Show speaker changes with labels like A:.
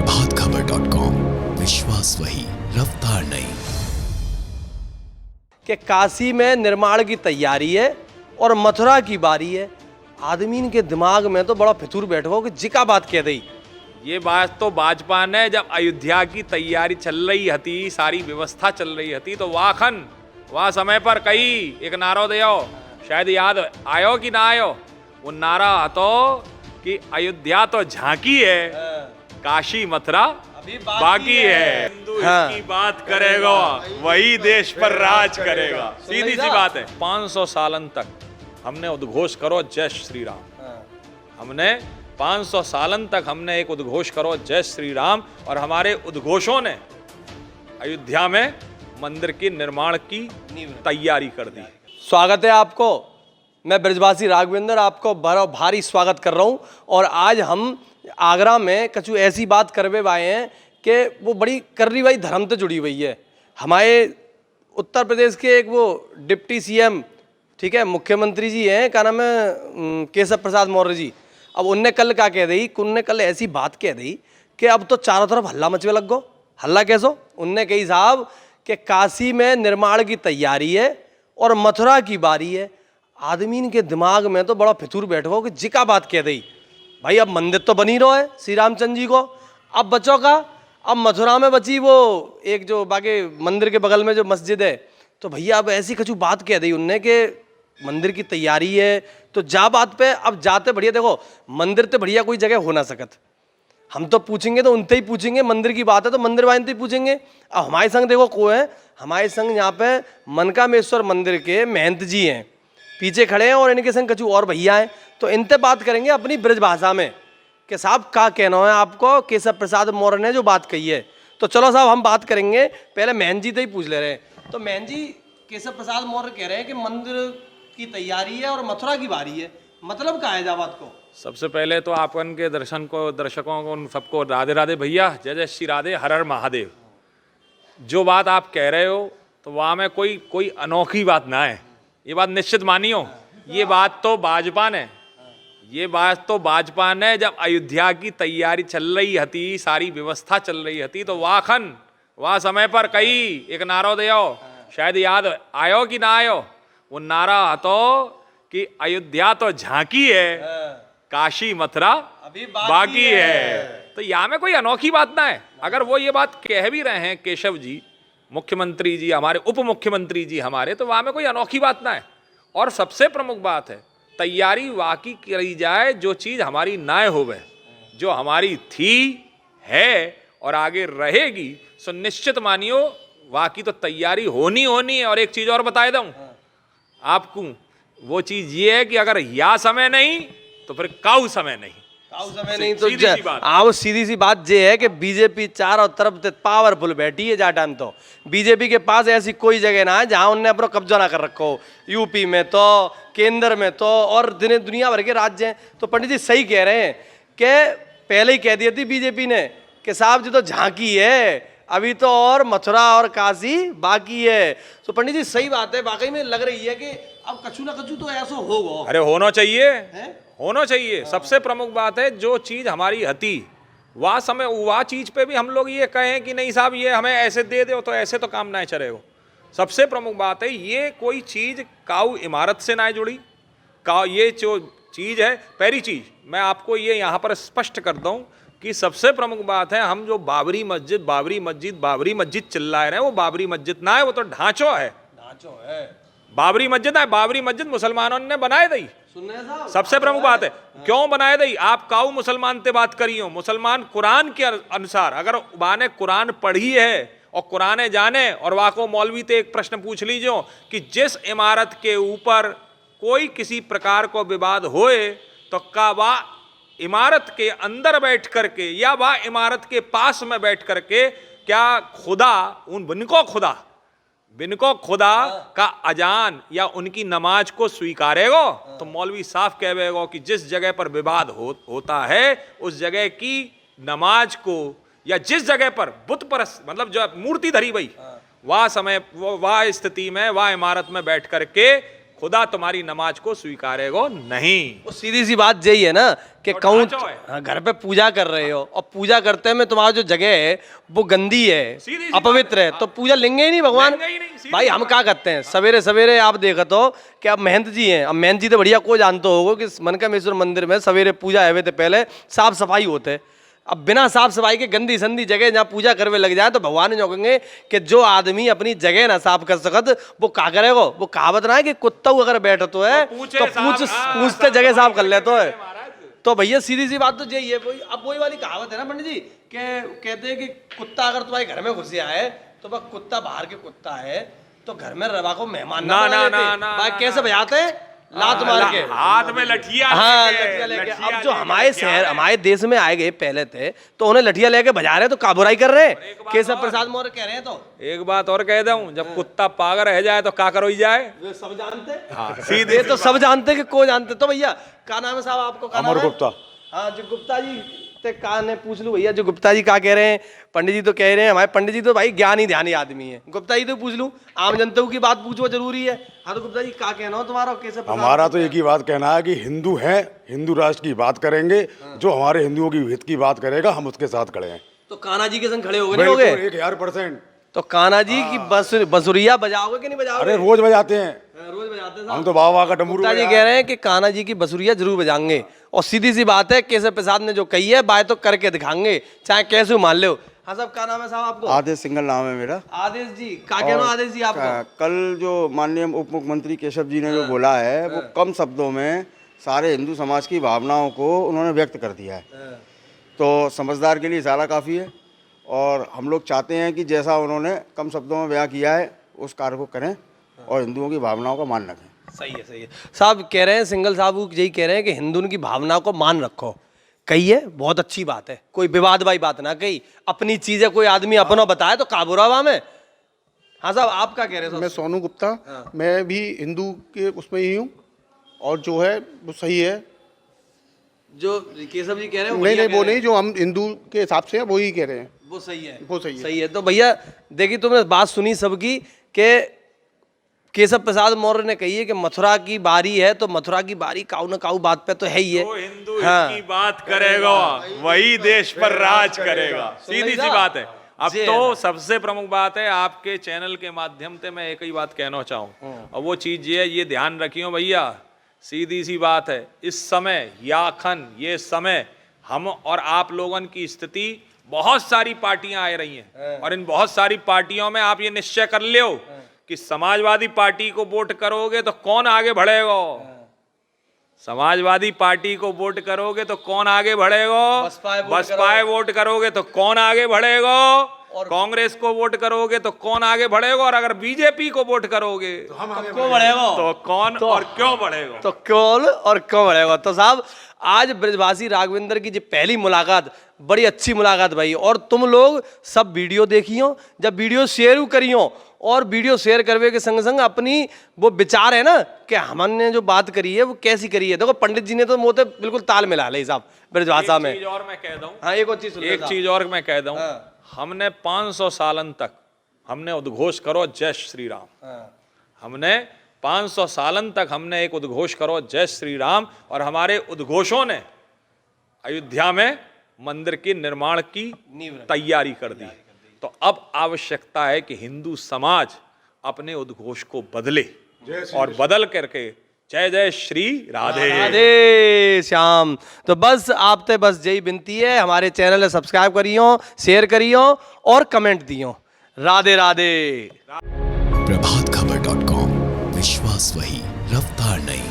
A: प्रभातखबर.com, विश्वास वही, रफ्तार नहीं।
B: कि काशी में निर्माण की तैयारी है और मथुरा की बारी है। आदमी के दिमाग में तो बड़ा फितूर बैठो कि जिका बात कह दी।
C: ये बात तो भाजपा ने जब अयोध्या की तैयारी चल रही थी, सारी व्यवस्था चल रही थी, तो वाखन वह समय पर कही एक नारो दियो, शायद याद आयो कि ना आयो। वो नारा तो कि अयोध्या तो झांकी है, काशी मथुरा बाकी है। हिंदू इसकी बात करेगा, वही देश पर राज करेगा। सीधी सी बात है। 500 सालन तक हमने उद्घोष करो जय श्री राम। हमने 500 सालन तक हमने एक उद्घोष करो जय श्री राम, और हमारे उद्घोषों ने अयोध्या में मंदिर के निर्माण की तैयारी कर दी।
B: स्वागत है आपको। मैं ब्रजवासी राघवेंद्र आपको बड़ा भारी स्वागत कर रहा हूं। और आज हम आगरा में कछु ऐसी बात करवे आए हैं कि वो बड़ी कर्री भाई धर्म से जुड़ी हुई है। हमारे उत्तर प्रदेश के एक वो डिप्टी सीएम, ठीक है, मुख्यमंत्री जी हैं, क्या नाम है, केशव प्रसाद मौर्य जी। अब उनने कल क्या कह दी, उनने कल ऐसी बात कह दी कि अब तो चारों तरफ हल्ला मचवे लग गो। हल्ला कैसो? उनने कही साहब कि काशी में निर्माण की तैयारी है और मथुरा की बारी है। आदमी के दिमाग में तो बड़ा फितूर बैठो कि जिका बात कह दी। भाई अब मंदिर तो बनी रहो है श्री रामचंद्र जी को, अब बचो का, अब मथुरा में बची वो एक जो बाकी मंदिर के बगल में जो मस्जिद है। तो भैया अब ऐसी कछु बात कह दी उनने कि मंदिर की तैयारी है, तो जा बात पे अब जाते बढ़िया। देखो मंदिर तो बढ़िया कोई जगह हो ना सकत, हम तो पूछेंगे तो उनसे ही पूछेंगे। मंदिर की बात है तो मंदिर वाले से ही पूछेंगे। अब हमारे संग देखो को है, हमारे संग यहाँ पे मनकामेश्वर मंदिर के महंत जी हैं, पीछे खड़े हैं, और इनके संग कछु और भैया हैं। तो इनसे बात करेंगे अपनी ब्रज भाषा में कि साहब क्या कहना है आपको केशव प्रसाद मौर्य ने जो बात कही है। तो चलो साहब हम बात करेंगे, पहले महंत जी से ही पूछ ले रहे हैं। तो महंत जी, केशव प्रसाद मौर्य कह रहे हैं कि मंदिर की तैयारी है और मथुरा की बारी है, मतलब क्या है बात को?
C: सबसे पहले तो आपन के दर्शकों को उन सबको राधे राधे भैया, जय जय श्री राधे, हर हर महादेव। जो बात आप कह रहे हो तो वहाँ में कोई अनोखी बात ना है, ये बात निश्चित मानियो। ये बात तो भाजपा ने जब अयोध्या की तैयारी चल रही थी, सारी व्यवस्था चल रही थी, तो वाखन वह समय पर कही एक नारो दियो, शायद याद आयो कि ना आयो। वो नारा तो कि अयोध्या तो झांकी है, काशी मथुरा बाकी है। तो यहाँ में कोई अनोखी बात ना है। अगर वो ये बात कह भी रहे हैं केशव जी, मुख्यमंत्री जी हमारे, उप मुख्यमंत्री जी हमारे, तो वहाँ में कोई अनोखी बात ना है। और सबसे प्रमुख बात है तैयारी वाकई करी जाए, जो चीज़ हमारी ना होवे, जो हमारी थी है और आगे रहेगी, सो निश्चित मानियो वाकई तो तैयारी होनी है। और एक चीज़ और बताए दूँ आपको, वो चीज़ ये है कि अगर या समय नहीं तो फिर काऊ समय नहीं।
B: तो सीधी सी बात ये है कि बीजेपी चारों तरफ से पावरफुल बैठी है। जा टाइम तो बीजेपी के पास ऐसी कोई जगह ना है जहां उनने अपना कब्जा ना कर रखो। यूपी में तो, केंद्र में तो, और दुनिया भर के राज्य हैं। तो पंडित जी सही कह रहे हैं कि पहले ही कह दी थी बीजेपी ने कि साहब जी तो झांकी है, अभी तो और मथुरा और काशी बाकी है। तो पंडित जी सही बात है, वाकई में लग रही है कि अब कछु ना कछु तो ऐसा होगा।
C: अरे होना चाहिए। सबसे प्रमुख बात है जो चीज हमारी हती वह समय, वह चीज पे भी हम लोग ये कहें कि नहीं साहब ये हमें ऐसे दे दो, तो ऐसे तो काम ना चले हो। सबसे प्रमुख बात है ये कोई चीज काऊ इमारत से ना जुड़ी। ये जो चीज है, पहली चीज मैं आपको ये यहाँ पर स्पष्ट कर दूं कि सबसे प्रमुख बात है, हम जो बाबरी मस्जिद चिल्ला रहे हैं, वो बाबरी मस्जिद ना है, वो तो ढांचो है। बाबरी मस्जिद मुसलमानों ने बनाए दी। सबसे प्रमुख बात है क्यों बनाए दी। आप काऊ मुसलमान से बात करियो, मुसलमान कुरान के अनुसार अगर वाने कुरान पढ़ी है और कुराने जाने, और वाको मौलवी से एक प्रश्न पूछ लीजिए कि जिस इमारत के ऊपर कोई किसी प्रकार को विवाद होए तो का वह इमारत के अंदर बैठ करके या वह इमारत के पास में बैठ करके क्या खुदा बिनको खुदा का अजान या उनकी नमाज को स्वीकारेगो? तो मौलवी साफ कहेगो कि जिस जगह पर विवाद होता है उस जगह की नमाज को, या जिस जगह पर बुत परस्त मतलब जो मूर्ति धरी गई, वह समय वह स्थिति में वह इमारत में बैठ करके खुदा तुम्हारी नमाज को स्वीकारेगा नहीं।
B: वो सीधी सी बात यही है ना कि
C: और
B: कहूँ
C: ढांचा है।
B: हाँ, घर पे पूजा कर रहे हो और पूजा करते में तुम्हारा जो जगह है वो गंदी है,
C: सीधी सी
B: अपवित्र है, तो पूजा लेंगे ही नहीं भगवान।
C: लेंगे ही नहीं, सीधी
B: भाई हम क्या करते हैं सवेरे सवेरे आप देखत हो कि अब महंत जी हैं, अब महंत जी तो बढ़िया को जानते होगो कि मनकामेश्वर मंदिर में सवेरे पूजा है थे पहले साफ सफाई होते। अब बिना साफ सफाई के गंदी संदी जगह जहाँ पूजा करवे लग जाए तो भगवान जो कहेंगे कि जो आदमी अपनी जगह ना साफ कर सकत वो क्या करेगा। वो कहावत ना है कि कुत्ता अगर बैठतो है तो पूछते जगह साफ कर लेते है। तो भैया सीधी सी बात तो यही है। अब वही वाली कहावत है ना पंडित जी के कहते हैं कि कुत्ता अगर तुम्हारे घर में घुस आए तो वह कुत्ता बाहर के कुत्ता है तो घर में रवा को मेहमान
C: ना,
B: बना
C: ना,
B: लेते।
C: ना, ना,
B: भाई
C: ना,
B: कैसे बजाते हैं लात मार के
C: हाथ में लठिया
B: हाँ
C: लेके,
B: लठिया लेके।
C: लठिया
B: अब जो
C: लेके
B: हमारे
C: क्या
B: शहर
C: है?
B: हमारे देश में आए गए पहले थे तो उन्हें लठिया लेके बजा रहे तो का बुराई कर रहे हैं। केशव प्रसाद मौर्य कह रहे हैं। तो
C: एक बात और कह दूं, जब कुत्ता पागल रह जाए तो का करो ही जाए।
B: वे सब जानते हैं।
C: हाँ,
B: ये तो सब जानते हैं कि को जानते। तो भैया क्या नाम है साहब आपको? क्या नाम
D: अमर
B: है?
D: गुप्ता।
B: हाँ जो गुप्ता जी ते का ने पूछ लूं भैया। जो गुप्ता जी क्या कह रहे हैं? पंडित जी तो कह रहे हैं हमारे पंडित जी तो भाई ज्ञानी ध्यानी आदमी है। गुप्ता जी तो पूछ लूं, आम जनता की बात पूछो जरूरी है। हाँ तो गुप्ता जी क्या कहना हो तुम्हारा? कैसे
D: हमारा तो एक ही बात कहना है कि हिंदू हैं, हिंदू राष्ट्र की बात करेंगे। जो हमारे हिंदुओं की हित की बात करेगा हम उसके साथ खड़े हैं।
B: तो कान्हा जी के संग खड़े हो गए नहीं हो गए?
D: 1000%।
B: तो कान्हा जी की बंसुरिया बजाओगे कि नहीं बजाओगे?
D: अरे रोज बजाते हैं
B: रोज बजाते हैं
D: हम तो बाबा का डमरू
B: गुप्ता जी कह रहे हैं कि कान्हा जी की बंसुरिया जरूर बजाएंगे। और सीधी सी बात है केशव प्रसाद ने जो कही है बात तो करके दिखाएंगे चाहे कैसे मान लो। हाँ साहब क्या नाम है साहब आपको?
E: आदेश सिंगल नाम है मेरा।
B: आदेश जी क्या कहना आदेश जी आपको?
E: कल जो माननीय उप मुख्यमंत्री केशव जी ने जो बोला है वो कम शब्दों में सारे हिंदू समाज की भावनाओं को उन्होंने व्यक्त कर दिया है। तो समझदार के लिए इशारा काफ़ी है और हम लोग चाहते हैं कि जैसा उन्होंने कम शब्दों में बयां किया है उस कार्य को करें और हिंदुओं की भावनाओं का मान रखें।
B: सही है सही है। साहब कह रहे हैं सिंगल साहब यही कह रहे हैं कि हिंदुओं की भावना को मान रखो। कही है बहुत अच्छी बात है, कोई विवाद वाली बात ना कही। अपनी चीजें कोई आदमी अपना बताए तो का बुरा हुआ में। हाँ साहब आप क्या कह रहे हैं?
F: मैं सोनू गुप्ता। मैं भी हिंदू के उसमें ही हूँ और जो है वो सही है।
B: जो केशव जी कह रहे हैं
F: नहीं नहीं वो नहीं, जो हम हिंदू के हिसाब से है वो ही कह रहे हैं।
B: वो सही है,
F: वो सही है।
B: सही है। तो भैया देखिए तुमने बात सुनी सबकी कि केशव प्रसाद मौर्य ने कही है कि मथुरा की बारी है तो मथुरा की बारी काऊ न काऊ बात पे तो है ही है।
C: जो हिंदू
B: हाँ।
C: की बात करेगा वही देश पर राज करेगा। सीधी सी बात है। अब तो सबसे प्रमुख बात है आपके चैनल के माध्यम से मैं एक ही बात कहना चाहूँ और वो चीज ये ध्यान रखियो भैया। सीधी सी बात है, इस समय याखन ये समय हम और आप लोगों की स्थिति, बहुत सारी पार्टियां आ रही हैं और इन बहुत सारी पार्टियों में आप ये निश्चय कर लो कि समाजवादी पार्टी को वोट करोगे तो कौन आगे बढ़ेगा। समाजवादी पार्टी को वोट करोगे तो कौन आगे बढ़ेगा। बसपा वोट करोगे तो कौन आगे बढ़ेगा। और कांग्रेस को वोट करोगे तो कौन आगे बढ़ेगा। और अगर बीजेपी को वोट करोगे तो हम
B: क्यों बढ़ेगा।
C: तो कौन और क्यों बढ़ेगा।
B: तो कौन और क्यों बढ़ेगा। तो साहब आज ब्रजवासी राघवेंद्र की जो पहली मुलाकात बड़ी अच्छी मुलाकात भाई। और तुम लोग सब वीडियो देखियो, जब वीडियो शेयर करियो और वीडियो शेयर करवे के संग संग अपनी वो विचार है ना कि हमने जो बात करी है वो कैसी करी है। देखो पंडित जी ने तो मोते बिल्कुल ताल मिला ले साहब ब्रजभाषा में।
C: एक चीज और मैं कह दूं।
B: हाँ एक चीज
C: और मैं कह दूं। हमने 500 सालन तक हमने उद्घोष करो जय श्री राम। हमने 500 सालन तक हमने एक उद्घोष करो जय श्री राम और हमारे उद्घोषों ने अयोध्या में मंदिर के निर्माण की तैयारी कर दी। तो अब आवश्यकता है कि हिंदू समाज अपने उद्घोष को बदले और बदल करके जय जय श्री राधे
B: राधे श्याम। तो बस आप ते बस यही विनती है, हमारे चैनल सब्सक्राइब करियो, शेयर करियो और कमेंट दियो। राधे राधे।
A: प्रभातखबर.com, विश्वास वही, रफ्तार नहीं।